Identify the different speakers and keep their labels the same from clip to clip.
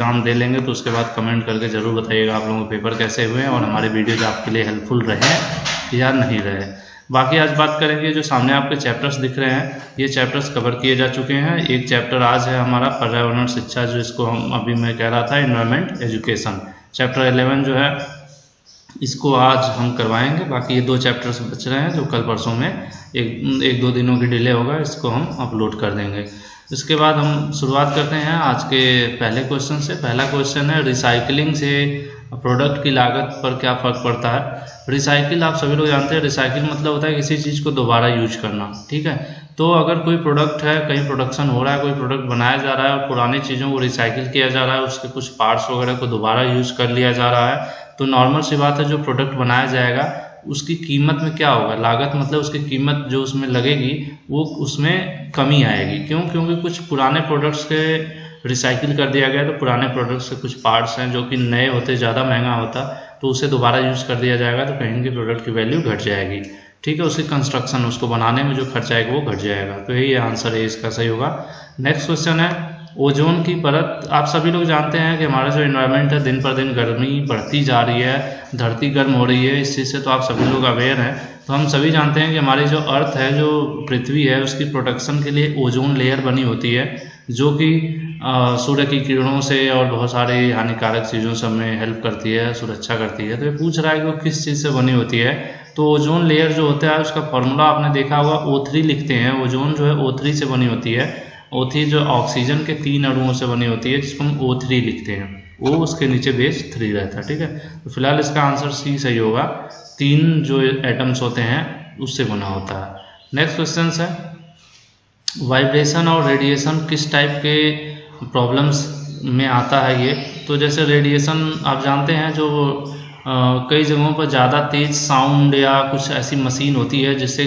Speaker 1: Exam दे लेंगे तो उसके बाद कमेंट करके ज़रूर बताइएगा आप लोगों के पेपर कैसे हुए और हमारे वीडियोज आपके लिए हेल्पफुल रहे या नहीं रहे। बाकी आज बात करेंगे जो सामने आपके चैप्टर्स दिख रहे हैं, ये चैप्टर्स कवर किए जा चुके हैं। एक चैप्टर आज है हमारा पर्यावरण शिक्षा, जो इसको हम अभी मैं कह रहा था एनवायरनमेंट एजुकेशन। चैप्टर 11 जो है इसको आज हम करवाएंगे। बाकी ये 2 चैप्टर्स बच रहे हैं जो कल परसों में एक 2 दिनों की डिले होगा, इसको हम अपलोड कर देंगे। इसके बाद हम शुरुआत करते हैं आज के पहले क्वेश्चन से। पहला क्वेश्चन है रिसाइकलिंग से प्रोडक्ट की लागत पर क्या फ़र्क पड़ता है। रिसाइकिल आप सभी लोग जानते हैं, रिसाइकिल मतलब होता है किसी चीज़ को दोबारा यूज करना, ठीक है। तो अगर कोई प्रोडक्ट है, कहीं प्रोडक्शन हो रहा है, कोई प्रोडक्ट बनाया जा रहा है और पुरानी चीज़ों को रिसाइकिल किया जा रहा है, उसके कुछ पार्ट्स वगैरह को दोबारा यूज कर लिया जा रहा है, तो नॉर्मल सी बात है जो प्रोडक्ट बनाया जाएगा उसकी कीमत में क्या होगा, लागत मतलब उसकी कीमत जो उसमें लगेगी वो उसमें कमी आएगी। क्यों? क्योंकि कुछ पुराने प्रोडक्ट्स के रिसाइकिल कर दिया गया, तो पुराने प्रोडक्ट्स के कुछ पार्ट्स हैं जो कि नए होते ज़्यादा महंगा होता, तो उसे दोबारा यूज़ कर दिया जाएगा, तो कहीं की प्रोडक्ट की वैल्यू घट जाएगी, ठीक है। उसकी कंस्ट्रक्शन, उसको बनाने में जो खर्चा आएगा वो घट जाएगा। तो यही आंसर है इसका, सही होगा। नेक्स्ट क्वेश्चन है ओजोन की परत। आप सभी लोग जानते हैं कि हमारा जो एनवायरनमेंट है दिन पर दिन गर्मी बढ़ती जा रही है, धरती गर्म हो रही है, इस चीज़ से तो आप सभी लोग अवेयर हैं। तो हम सभी जानते हैं कि हमारी जो अर्थ है, जो पृथ्वी है, उसकी प्रोटेक्शन के लिए ओजोन लेयर बनी होती है, जो कि सूर्य की किरणों से और बहुत सारे हानिकारक चीज़ों से हमें हेल्प करती है, सुरक्षा करती है। तो ये पूछ रहा है कि वो किस चीज़ से बनी होती है। तो ओजोन लेयर जो होता है उसका फॉर्मूला आपने देखा होगा, O3 लिखते हैं। ओजोन जो है O3 से बनी होती है। O3 जो ऑक्सीजन के 3 अणुओं से बनी होती है, जिसको हम O3 लिखते हैं। O उसके नीचे बेस 3 रहता है, ठीक है। तो फिलहाल इसका आंसर C सही होगा। 3 जो एटम्स होते हैं उससे बना होता है। नेक्स्ट क्वेश्चन है वाइब्रेशन और रेडिएशन किस टाइप के प्रॉब्लम्स में आता है ये। तो जैसे रेडिएशन आप जानते हैं, जो कई जगहों पर ज़्यादा तेज़ साउंड या कुछ ऐसी मशीन होती है जिससे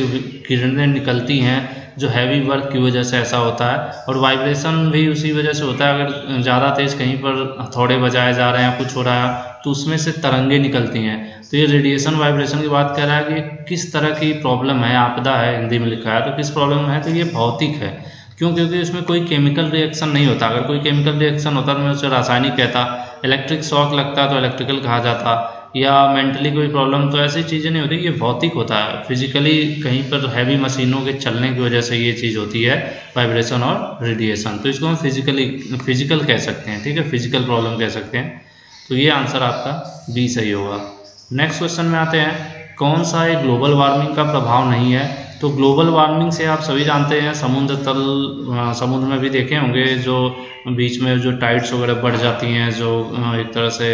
Speaker 1: किरणें निकलती हैं, जो हैवी वर्क की वजह से ऐसा होता है। और वाइब्रेशन भी उसी वजह से होता है, अगर ज़्यादा तेज़ कहीं पर हथौड़े बजाए जा रहे हैं, कुछ हो रहा है, तो उसमें से तरंगे निकलती हैं। तो ये रेडिएशन वाइब्रेशन की बात कर रहा है कि किस तरह की प्रॉब्लम है, आपदा है, हिंदी में लिखा है। तो किस प्रॉब्लम है, तो ये भौतिक है। क्यों? क्योंकि इसमें कोई केमिकल रिएक्शन नहीं होता। अगर कोई केमिकल रिएक्शन होता तो मैं उसे रासायनिक कहता, इलेक्ट्रिक शॉक लगता तो इलेक्ट्रिकल कहा जाता, या मेंटली कोई प्रॉब्लम, तो ऐसी चीज़ें नहीं होती। ये भौतिक होता है, फिजिकली कहीं पर हैवी मशीनों के चलने की वजह से ये चीज़ होती है, वाइब्रेशन और रेडिएशन। तो इसको हम फिजिकल कह सकते हैं, ठीक है, फिजिकल प्रॉब्लम कह सकते हैं। तो ये आंसर आपका B सही होगा। नेक्स्ट क्वेश्चन में आते हैं, कौन सा एक ग्लोबल वार्मिंग का प्रभाव नहीं है। तो ग्लोबल वार्मिंग से आप सभी जानते हैं, समुद्र में भी देखे होंगे, जो बीच में जो टाइड्स वगैरह बढ़ जाती हैं, जो एक तरह से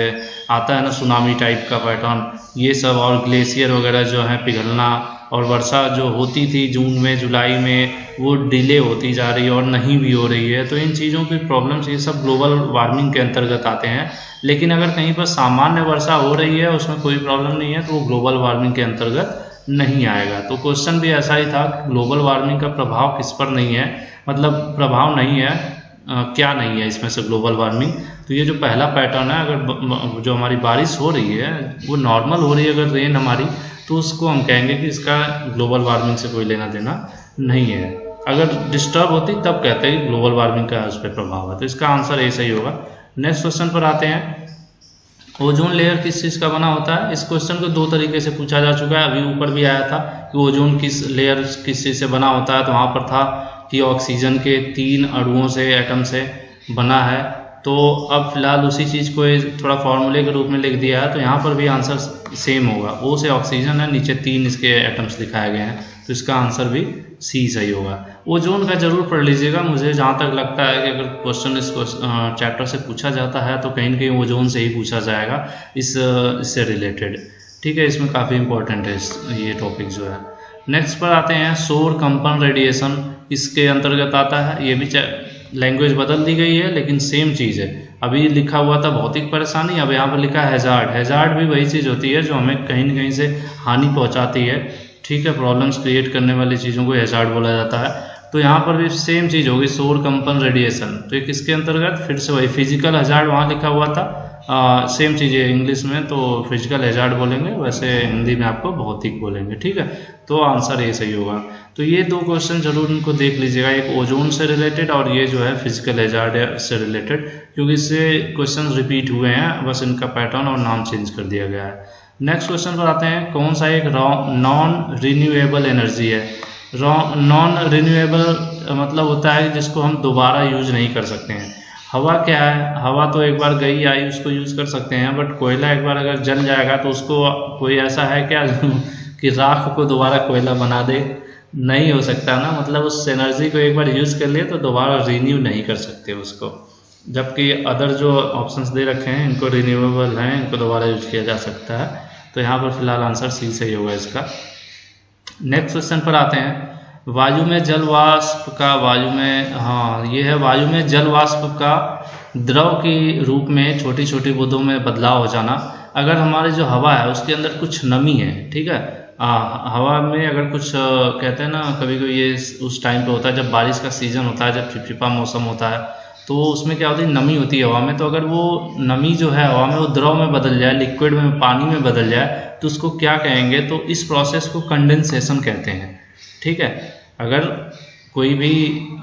Speaker 1: आता है ना सुनामी टाइप का पैटर्न, ये सब, और ग्लेशियर वगैरह जो है पिघलना, और वर्षा जो होती थी जून में जुलाई में, वो डिले होती जा रही है और नहीं भी हो रही है। तो इन चीज़ों की प्रॉब्लम्स ये सब ग्लोबल वार्मिंग के अंतर्गत आते हैं। लेकिन अगर कहीं पर सामान्य वर्षा हो रही है, उसमें कोई प्रॉब्लम नहीं है, तो वो ग्लोबल वार्मिंग के अंतर्गत नहीं आएगा। तो क्वेश्चन भी ऐसा ही था, ग्लोबल वार्मिंग का प्रभाव किस पर नहीं है, मतलब प्रभाव नहीं है, क्या नहीं है इसमें से ग्लोबल वार्मिंग। तो ये जो पहला पैटर्न है, अगर जो हमारी बारिश हो रही है वो नॉर्मल हो रही है, अगर रेन हमारी, तो उसको हम कहेंगे कि इसका ग्लोबल वार्मिंग से कोई लेना देना नहीं है। अगर डिस्टर्ब होती तब कहते हैं कि ग्लोबल वार्मिंग का उस पर प्रभाव है। तो इसका आंसर ए सही होगा। नेक्स्ट क्वेश्चन पर आते हैं, ओजोन लेयर किस चीज़ का बना होता है। इस क्वेश्चन को 2 तरीके से पूछा जा चुका है, अभी ऊपर भी आया था कि ओजोन किस लेयर किस चीज़ से बना होता है। तो वहाँ पर था कि ऑक्सीजन के 3 अणुओं से, एटम से बना है। तो अब फिलहाल उसी चीज़ को थोड़ा फॉर्मूले के रूप में लिख दिया है। तो यहाँ पर भी आंसर सेम होगा, O से ऑक्सीजन है, नीचे 3 इसके एटम्स दिखाए गए हैं, तो इसका आंसर भी C सही होगा। ओजोन का जरूर पढ़ लीजिएगा। मुझे जहाँ तक लगता है कि अगर क्वेश्चन इस चैप्टर से पूछा जाता है तो कहीं ना कहीं ओजोन से ही पूछा जाएगा, इससे रिलेटेड, ठीक है। इसमें काफ़ी इंपॉर्टेंट है ये टॉपिक जो है। नेक्स्ट पर आते हैं, सौर कंपन रेडिएशन इसके अंतर्गत आता है। ये भी लैंग्वेज बदल दी गई है, लेकिन सेम चीज़ है। अभी लिखा हुआ था भौतिक परेशानी, अब यहाँ पर लिखा है हैजार्ड। हैजार्ड भी वही चीज़ होती है जो हमें कहीं न कहीं से हानि पहुँचाती है, ठीक है। प्रॉब्लम्स क्रिएट करने वाली चीज़ों को हैजार्ड बोला जाता है। तो यहाँ पर भी सेम चीज़ होगी, सौर कंपन रेडिएशन। तो ये किसके अंतर्गत, फिर से वही फिजिकल हैजार्ड वहाँ लिखा हुआ था, सेम चीज़ें इंग्लिश में तो फिजिकल हैजार्ड बोलेंगे, वैसे हिंदी में आपको भौतिक बोलेंगे, ठीक है। तो आंसर ये सही होगा। तो ये 2 क्वेश्चन जरूर इनको देख लीजिएगा, एक ओजोन से रिलेटेड और ये जो है फिजिकल हैजार्ड से रिलेटेड। क्योंकि इससे क्वेश्चन रिपीट हुए हैं, बस इनका पैटर्न और नाम चेंज कर दिया गया है। नेक्स्ट क्वेश्चन पर आते हैं, कौन सा एक नॉन रिन्यूएबल एनर्जी है। नॉन रिन्यूएबल मतलब होता है जिसको हम दोबारा यूज नहीं कर सकते हैं। हवा क्या है, हवा तो एक बार गई आई उसको यूज़ कर सकते हैं, बट कोयला एक बार अगर जल जाएगा तो उसको कोई ऐसा है क्या कि राख को दोबारा कोयला बना दे, नहीं हो सकता ना। मतलब उस एनर्जी को एक बार यूज़ कर लिए तो दोबारा रिन्यू नहीं कर सकते उसको, जबकि अदर जो ऑप्शंस दे रखे हैं इनको रिन्यूएबल हैं, इनको दोबारा यूज किया जा सकता है। तो यहाँ पर फिलहाल आंसर सी सही होगा इसका। नेक्स्ट क्वेश्चन पर आते हैं, वायु में जल वाष्प का ये है वायु में जल वाष्प का द्रव के रूप में छोटी छोटी बूंदों में बदलाव हो जाना। अगर हमारी जो हवा है उसके अंदर कुछ नमी है, ठीक है, हवा में अगर कुछ कहते हैं ना, कभी कभी ये उस टाइम पे होता है जब बारिश का सीजन होता है, जब चिपचिपा मौसम होता है, तो उसमें क्या होती है, नमी होती है हवा में। तो अगर वो नमी जो है हवा में वो द्रव में बदल जाए, लिक्विड में, पानी में बदल जाए, तो उसको क्या कहेंगे, तो इस प्रोसेस को कंडेंसेशन कहते हैं, ठीक है। अगर कोई भी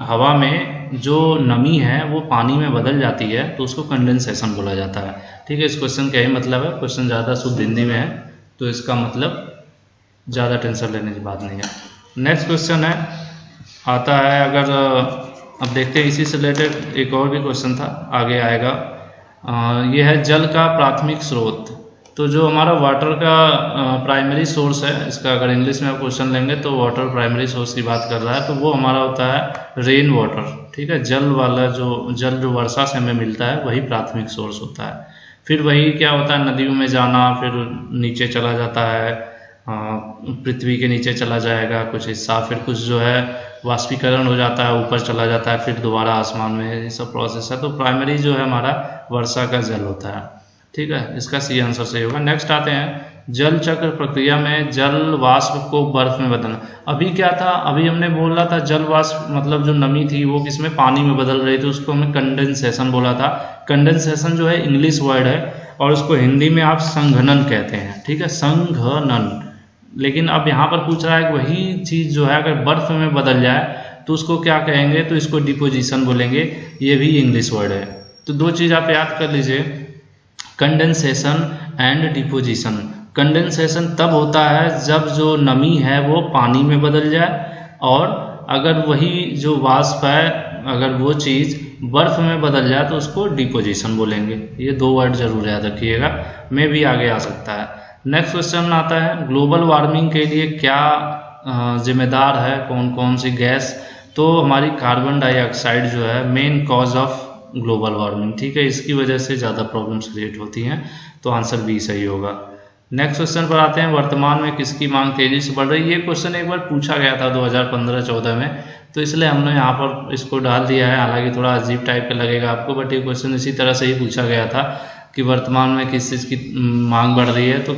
Speaker 1: हवा में जो नमी है वो पानी में बदल जाती है तो उसको कंडेंसेशन बोला जाता है, ठीक है। इस क्वेश्चन का यही मतलब है, क्वेश्चन ज़्यादा शुद्ध हिंदी में है तो इसका मतलब ज़्यादा टेंशन लेने की बात नहीं है। नेक्स्ट क्वेश्चन है आता है, अगर अब देखते हैं इसी से रिलेटेड एक और भी क्वेश्चन था, आगे आएगा। ये है जल का प्राथमिक स्रोत। तो जो हमारा वाटर का प्राइमरी सोर्स है, इसका अगर इंग्लिश में आप क्वेश्चन लेंगे तो वाटर प्राइमरी सोर्स की बात कर रहा है, तो वो हमारा होता है रेन वाटर, ठीक है। जल वाला जो वर्षा से हमें मिलता है वही प्राथमिक सोर्स होता है। फिर वही क्या होता है, नदियों में जाना, फिर नीचे चला जाता है, पृथ्वी के नीचे चला जाएगा कुछ हिस्सा, फिर कुछ जो है वाष्पीकरण हो जाता है, ऊपर चला जाता है, फिर दोबारा आसमान में, ये सब प्रोसेस है। तो प्राइमरी जो है हमारा वर्षा का जल होता है, ठीक है। इसका सी आंसर सही होगा। नेक्स्ट आते हैं, जल चक्र प्रक्रिया में जल वाष्प को बर्फ में बदलना। अभी क्या था, अभी हमने बोला था जल वाष्प मतलब जो नमी थी वो किसमें, पानी में बदल रही थी, उसको हमने कंडेंसेशन बोला था। कंडेंसेशन जो है इंग्लिश वर्ड है और उसको हिंदी में आप संघनन कहते हैं, ठीक है, संघनन। लेकिन अब यहाँ पर पूछ रहा है कि वही चीज़ जो है अगर बर्फ में बदल जाए तो उसको क्या कहेंगे, तो इसको डिपोजिशन बोलेंगे, ये भी इंग्लिश वर्ड है। तो दो चीज़ आप याद कर लीजिए, कंडेंसेशन एंड डिपोजिशन। कंडेंसेशन तब होता है जब जो नमी है वो पानी में बदल जाए, और अगर वही जो वाष्प है अगर वो चीज़ बर्फ में बदल जाए तो उसको डिपोजिशन बोलेंगे। ये दो वर्ड जरूर याद रखिएगा, में भी आगे आ सकता है। नेक्स्ट क्वेश्चन आता है, ग्लोबल वार्मिंग के लिए क्या जिम्मेदार है, कौन कौन सी गैस। तो हमारी कार्बन डाइऑक्साइड जो है main cause of global warming, ठीक है, इसकी वजह से ज़्यादा प्रॉब्लम्स क्रिएट होती हैं, तो आंसर बी सही होगा। नेक्स्ट क्वेश्चन पर आते हैं, वर्तमान में किसकी मांग तेजी से बढ़ रही है। ये क्वेश्चन एक बार पूछा गया था 2015-14 में, तो इसलिए हमने यहाँ पर इसको डाल दिया है। हालांकि थोड़ा अजीब टाइप का लगेगा आपको, बट ये क्वेश्चन इसी तरह से ही पूछा गया था कि वर्तमान में किस चीज़ की मांग बढ़ रही है, तो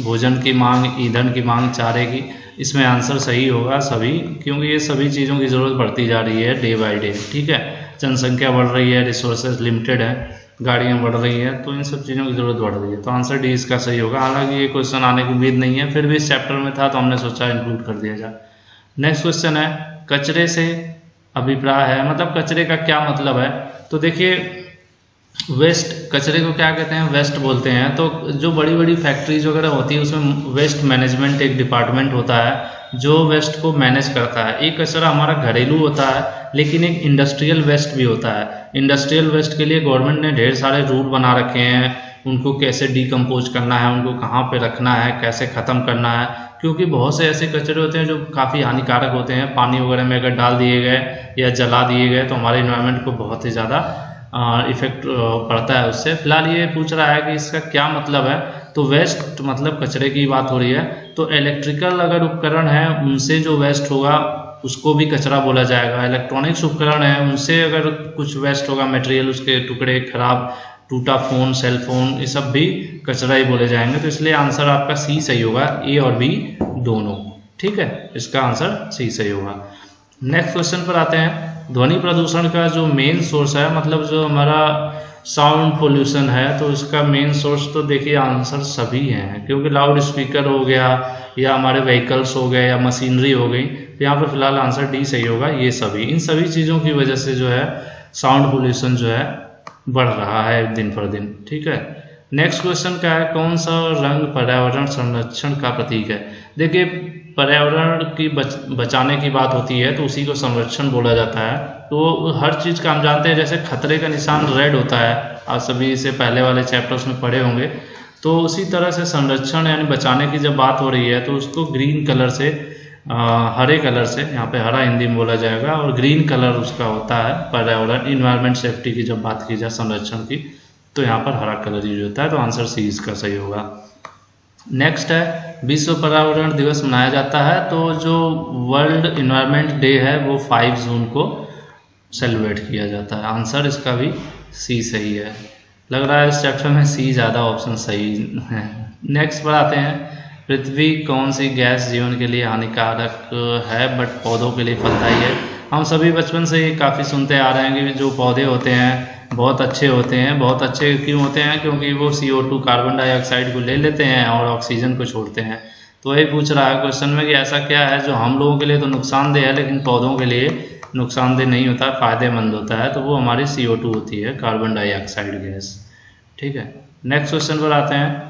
Speaker 1: भोजन की मांग, ईंधन की मांग, चारे की। इसमें आंसर सही होगा सभी, क्योंकि ये सभी चीज़ों की ज़रूरत बढ़ती जा रही है डे बाई डे, ठीक है। जनसंख्या बढ़ रही है, रिसोर्सेज लिमिटेड है, गाड़ियाँ बढ़ रही हैं, तो इन सब चीज़ों की ज़रूरत बढ़ रही है, तो आंसर डी इसका सही होगा। हालांकि ये क्वेश्चन आने की उम्मीद नहीं है, फिर भी इस चैप्टर में था तो हमने सोचा इंक्लूड कर दिया जाए। नेक्स्ट क्वेश्चन है, कचरे से अभिप्राय है, मतलब कचरे का क्या मतलब है। तो देखिए, वेस्ट, कचरे को क्या कहते हैं, वेस्ट बोलते हैं। तो जो बड़ी बड़ी फैक्ट्रीज वगैरह होती है उसमें वेस्ट मैनेजमेंट एक डिपार्टमेंट होता है जो वेस्ट को मैनेज करता है। एक कचरा हमारा घरेलू होता है, लेकिन एक इंडस्ट्रियल वेस्ट भी होता है। इंडस्ट्रियल वेस्ट के लिए गवर्नमेंट ने ढेर सारे रूल बना रखे हैं, उनको कैसे डिकम्पोज करना है, उनको कहाँ पे रखना है, कैसे ख़त्म करना है, क्योंकि बहुत से ऐसे कचरे होते हैं जो काफ़ी हानिकारक होते हैं। पानी वगैरह में अगर डाल दिए गए या जला दिए गए तो हमारे इन्वायरमेंट को बहुत ही ज़्यादा इफेक्ट पड़ता है उससे। फिलहाल ये पूछ रहा है कि इसका क्या मतलब है, तो वेस्ट मतलब कचरे की बात हो रही है, तो इलेक्ट्रिकल अगर उपकरण है उनसे जो वेस्ट होगा उसको भी कचरा बोला जाएगा। इलेक्ट्रॉनिक्स उपकरण है उनसे अगर कुछ वेस्ट होगा, मटेरियल, उसके टुकड़े, खराब टूटा फ़ोन, सेल फोन, ये सब भी कचरा ही बोले जाएंगे। तो इसलिए आंसर आपका सी सही होगा, ए और बी दोनों, ठीक है, इसका आंसर सी सही होगा। नेक्स्ट क्वेश्चन पर आते हैं, ध्वनि प्रदूषण का जो मेन सोर्स है, मतलब जो हमारा साउंड पोल्यूशन है, तो इसका मेन सोर्स तो देखिए आंसर सभी हैं, क्योंकि लाउड स्पीकर हो गया या हमारे व्हीकल्स हो गए या मशीनरी हो गई, तो यहाँ पर फिलहाल आंसर डी सही होगा। ये सभी, इन सभी चीज़ों की वजह से जो है साउंड पोल्यूशन जो है बढ़ रहा है दिन पर दिन। ठीक है, नेक्स्ट क्वेश्चन क्या है, कौन सा रंग पर्यावरण संरक्षण का प्रतीक है। देखिए, पर्यावरण की बचाने की बात होती है तो उसी को संरक्षण बोला जाता है। तो हर चीज़ का हम जानते हैं, जैसे खतरे का निशान रेड होता है, आप सभी इसे पहले वाले चैप्टर्स में पढ़े होंगे। तो उसी तरह से संरक्षण यानी बचाने की जब बात हो रही है तो उसको ग्रीन कलर से, हरे कलर से, यहाँ पे हरा हिंदी में बोला जाएगा, और ग्रीन कलर उसका होता है पर्यावरण इन्वायरमेंट सेफ्टी की जब बात की जाए संरक्षण की, तो यहाँ पर हरा कलर यूज होता है। तो आंसर सी इसका सही होगा। नेक्स्ट है, विश्व पर्यावरण दिवस मनाया जाता है, तो जो वर्ल्ड इन्वायरमेंट डे है वो 5 जून को सेलिब्रेट किया जाता है। आंसर इसका भी सी सही है। लग रहा है इस चैप्टर में सी ज़्यादा ऑप्शन सही है। नेक्स्ट पर आते हैं, पृथ्वी कौन सी गैस जीवन के लिए हानिकारक है बट पौधों के लिए फलदायी है। हम सभी बचपन से ही काफ़ी सुनते आ रहे हैं कि जो पौधे होते हैं बहुत अच्छे होते हैं। बहुत अच्छे क्यों होते हैं? क्योंकि वो CO2 कार्बन डाइऑक्साइड को ले लेते हैं और ऑक्सीजन को छोड़ते हैं। तो वही पूछ रहा है क्वेश्चन में कि ऐसा क्या है जो हम लोगों के लिए तो नुकसानदेह है लेकिन पौधों के लिए नुकसानदेह नहीं होता, फ़ायदेमंद होता है। तो वो हमारी CO2 होती है, कार्बन डाइऑक्साइड गैस। ठीक है, नेक्स्ट क्वेश्चन पर आते हैं,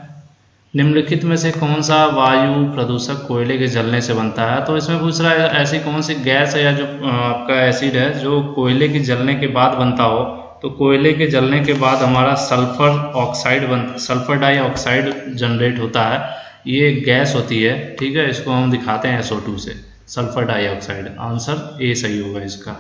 Speaker 1: निम्नलिखित में से कौन सा वायु प्रदूषक कोयले के जलने से बनता है। तो इसमें पूछ रहा है ऐसी कौन सी गैस है या जो आपका एसिड है जो कोयले के जलने के बाद बनता हो। तो कोयले के जलने के बाद हमारा सल्फर डाइऑक्साइड जनरेट होता है, ये गैस होती है। ठीक है, इसको हम दिखाते हैं SO2 से, सल्फर डाइऑक्साइड। आंसर ए सही होगा इसका।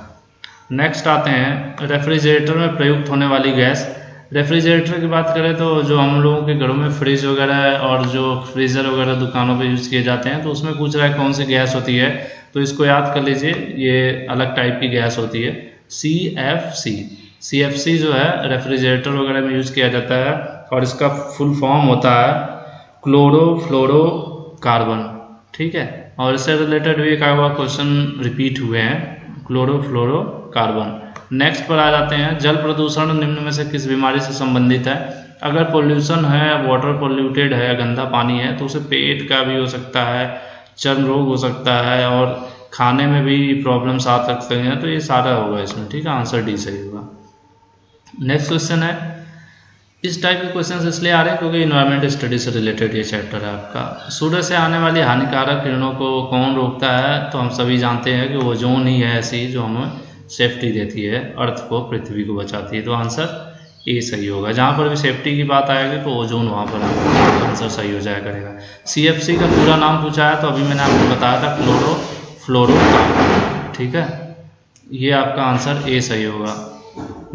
Speaker 1: नेक्स्ट आते हैं, रेफ्रिजरेटर में प्रयुक्त होने वाली गैस। रेफ्रिजरेटर की बात करें तो जो हम लोगों के घरों में फ्रिज वगैरह और जो फ्रीज़र वगैरह दुकानों पे यूज़ किए जाते हैं, तो उसमें पूछ रहा है कौन सी गैस होती है। तो इसको याद कर लीजिए, ये अलग टाइप की गैस होती है, CFC जो है रेफ्रिजरेटर वगैरह में यूज़ किया जाता है और इसका फुल फॉर्म होता है क्लोरोफ्लोरोकार्बन। ठीक है, और इससे रिलेटेड भी एक आधा क्वेश्चन रिपीट हुए हैं, क्लोरोफ्लोरोकार्बन। नेक्स्ट पर आ जाते हैं, जल प्रदूषण निम्न में से किस बीमारी से संबंधित है। अगर पोल्यूशन है, वाटर पोल्यूटेड है, गंदा पानी है, तो उसे पेट का भी हो सकता है, चर्म रोग हो सकता है और खाने में भी प्रॉब्लम्स आ सकते हैं। तो ये सारा होगा इसमें। ठीक है, आंसर डी सही होगा। नेक्स्ट क्वेश्चन है, इस टाइप के क्वेश्चन इसलिए आ रहे हैं क्योंकि इन्वायरमेंट स्टडी से रिलेटेड ये चैप्टर है आपका। सूर्य से आने वाली हानिकारक किरणों को कौन रोकता है। तो हम सभी जानते हैं कि ओजोन ही है ऐसी जो हमें सेफ्टी देती है, अर्थ को, पृथ्वी को बचाती है। तो आंसर ए सही होगा। जहाँ पर भी सेफ्टी की बात आएगी तो ओजोन वहाँ पर आंसर सही हो जाया करेगा। CFC का पूरा नाम पूछा है तो अभी मैंने आपको बताया था, क्लोरोफ्लोरोकार्बन। ठीक है, ये आपका आंसर ए सही होगा।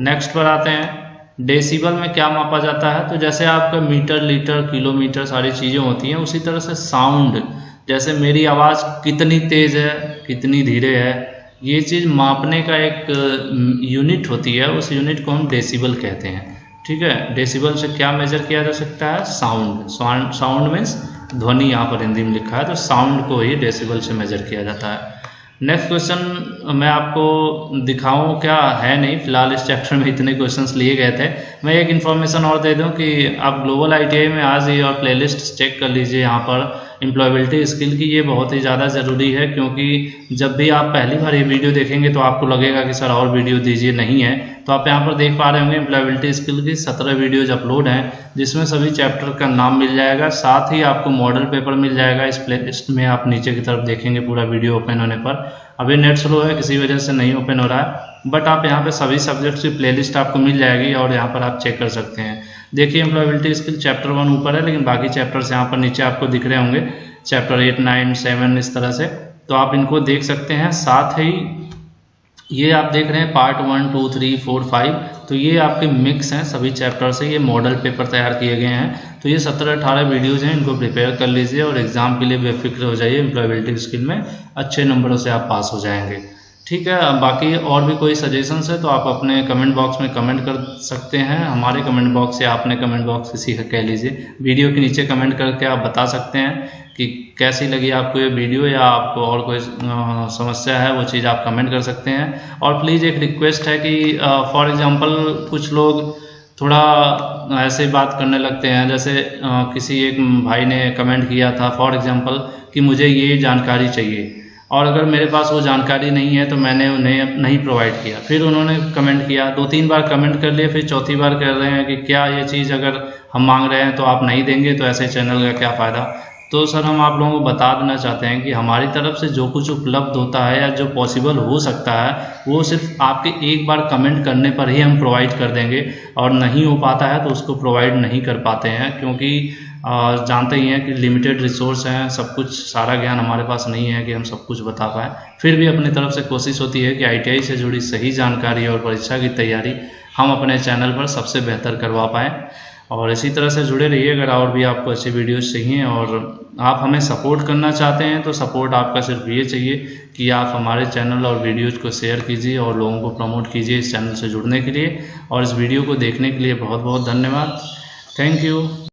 Speaker 1: नेक्स्ट पर आते हैं, डेसिबल में क्या मापा जाता है। तो जैसे आपका मीटर, लीटर, किलोमीटर सारी चीज़ें होती हैं, उसी तरह से साउंड, जैसे मेरी आवाज़ कितनी तेज़ है, कितनी धीरे है, ये चीज़ मापने का एक यूनिट होती है, उस यूनिट को हम डेसिबल कहते हैं। ठीक है, डेसिबल से क्या मेजर किया जा सकता है, साउंड मीन्स ध्वनि, यहाँ पर हिंदी में लिखा है, तो साउंड को ही डेसिबल से मेजर किया जाता है। नेक्स्ट क्वेश्चन मैं आपको दिखाऊं क्या है नहीं, फिलहाल इस चैप्टर में इतने क्वेश्चंस लिए गए थे। मैं एक इन्फॉर्मेशन और दे दूं कि आप ग्लोबल ITI में आज ही और प्लेलिस्ट चेक कर लीजिए। यहाँ पर एम्प्लॉयबिलिटी स्किल की ये बहुत ही ज़्यादा ज़रूरी है, क्योंकि जब भी आप पहली बार ये वीडियो देखेंगे तो आपको लगेगा कि सर और वीडियो दीजिए, नहीं है। तो आप यहाँ पर देख पा रहे होंगे एम्प्लॉयबिलिटी स्किल की 17 वीडियोज अपलोड हैं, जिसमें सभी चैप्टर का नाम मिल जाएगा, साथ ही आपको मॉडल पेपर मिल जाएगा इस प्लेलिस्ट में। आप नीचे की तरफ देखेंगे पूरा वीडियो ओपन होने पर। अभी नेट स्लो है, किसी वजह से नहीं ओपन हो रहा है, बट आप यहाँ पे सभी सब्जेक्ट्स की प्लेलिस्ट आपको मिल जाएगी और यहाँ पर आप चेक कर सकते हैं। देखिए, एम्प्लॉयबिलिटी स्किल चैप्टर 1 ऊपर है, लेकिन बाकी चैप्टर्स यहाँ पर नीचे आपको दिख रहे होंगे, चैप्टर 8, 9, 7 इस तरह से। तो आप इनको देख सकते हैं। साथ ही ये आप देख रहे हैं पार्ट 1, 2, 3, 4, 5, तो ये आपके मिक्स हैं सभी चैप्टर से, ये मॉडल पेपर तैयार किए गए हैं। तो ये 17-18 वीडियोज़ हैं, इनको प्रिपेयर कर लीजिए और एग्जाम के लिए बेफिक्र हो जाइए। एम्प्लॉयबिलिटी स्किल में अच्छे नंबरों से आप पास हो जाएंगे। ठीक है, बाकी और भी कोई सजेशंस है तो आप अपने कमेंट बॉक्स में कमेंट कर सकते हैं। हमारे कमेंट बॉक्स या अपने कमेंट बॉक्स किसी का कह लीजिए, वीडियो के नीचे कमेंट करके आप बता सकते हैं कि कैसी लगी आपको ये वीडियो, या आपको और कोई समस्या है वो चीज़ आप कमेंट कर सकते हैं। और प्लीज़ एक रिक्वेस्ट है कि फॉर एग्जांपल कुछ लोग थोड़ा ऐसे बात करने लगते हैं, जैसे किसी एक भाई ने कमेंट किया था फॉर एग्जांपल कि मुझे ये जानकारी चाहिए, और अगर मेरे पास वो जानकारी नहीं है तो मैंने उन्हें नहीं प्रोवाइड किया। फिर उन्होंने कमेंट किया, 2-3 बार कमेंट कर लिए, फिर चौथी बार कर रहे हैं कि क्या ये चीज़ अगर हम मांग रहे हैं तो आप नहीं देंगे तो ऐसे चैनल का क्या फ़ायदा। तो सर हम आप लोगों को बता देना चाहते हैं कि हमारी तरफ से जो कुछ उपलब्ध होता है या जो पॉसिबल हो सकता है वो सिर्फ आपके एक बार कमेंट करने पर ही हम प्रोवाइड कर देंगे, और नहीं हो पाता है तो उसको प्रोवाइड नहीं कर पाते हैं, क्योंकि जानते ही हैं कि लिमिटेड रिसोर्स हैं, सब कुछ सारा ज्ञान हमारे पास नहीं है कि हम सब कुछ बता पाएँ। फिर भी अपनी तरफ से कोशिश होती है कि ITI से जुड़ी सही जानकारी और परीक्षा की तैयारी हम अपने चैनल पर सबसे बेहतर करवा पाएँ। और इसी तरह से जुड़े रहिए। अगर और भी आपको अच्छी वीडियोस चाहिए और आप हमें सपोर्ट करना चाहते हैं तो सपोर्ट आपका सिर्फ ये चाहिए कि आप हमारे चैनल और वीडियोज़ को शेयर कीजिए और लोगों को प्रमोट कीजिए इस चैनल से जुड़ने के लिए। और इस वीडियो को देखने के लिए बहुत बहुत धन्यवाद। Thank you.